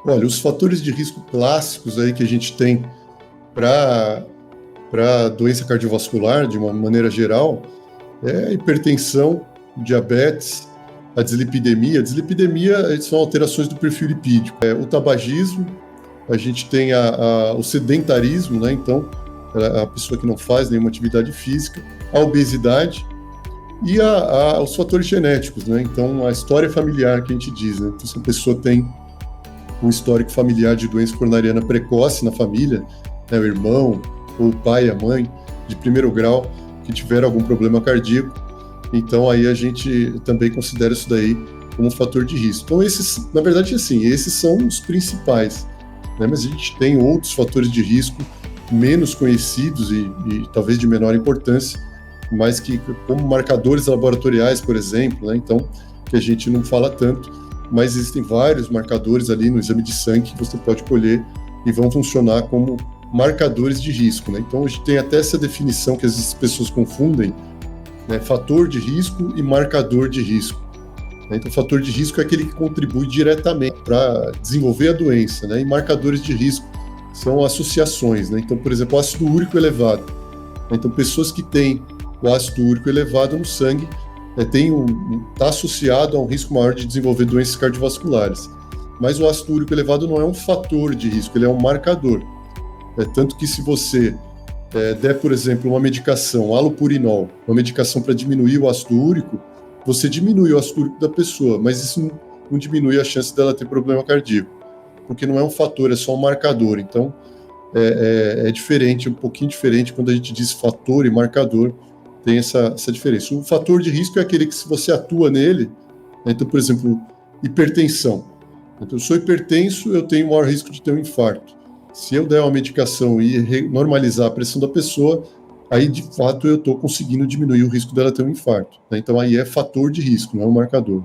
Olha, os fatores de risco clássicos aí que a gente tem para doença cardiovascular, de uma maneira geral, é a hipertensão, diabetes, a dislipidemia. A dislipidemia são alterações do perfil lipídico. O tabagismo, a gente tem o sedentarismo, né? Então, a pessoa que não faz nenhuma atividade física, a obesidade e os fatores genéticos, né? Então, a história familiar que a gente diz, né? Então, se a pessoa tem um histórico familiar de doença coronariana precoce na família, né? O irmão, ou o pai, a mãe, de primeiro grau, que tiveram algum problema cardíaco, então aí a gente também considera isso daí como um fator de risco. Então, esses, na verdade, assim, esses são os principais, né? Mas a gente tem outros fatores de risco menos conhecidos e talvez de menor importância, mas que, como marcadores laboratoriais, por exemplo, né? Então, que a gente não fala tanto, mas existem vários marcadores ali no exame de sangue que você pode colher e vão funcionar como marcadores de risco, né? Então, a gente tem até essa definição que as pessoas confundem, né? Fator de risco e marcador de risco. Então, fator de risco é aquele que contribui diretamente para desenvolver a doença, né? E marcadores de risco são associações, né? Então, por exemplo, o ácido úrico elevado. Então, pessoas que têm o ácido úrico elevado no sangue está associado a um risco maior de desenvolver doenças cardiovasculares. Mas o ácido úrico elevado não é um fator de risco, ele é um marcador. Tanto que se você der, por exemplo, uma medicação, alopurinol, uma medicação para diminuir o ácido úrico, você diminui o ácido úrico da pessoa, mas isso não diminui a chance dela ter problema cardíaco, porque não é um fator, é só um marcador. Então, é diferente, um pouquinho diferente quando a gente diz fator e marcador, tem essa diferença. O fator de risco é aquele que, se você atua nele, né, então, por exemplo, hipertensão. Então, eu sou hipertenso, eu tenho maior risco de ter um infarto. Se eu der uma medicação e normalizar a pressão da pessoa, aí, de fato, eu estou conseguindo diminuir o risco dela ter um infarto, né? Então, aí é fator de risco, não é um marcador.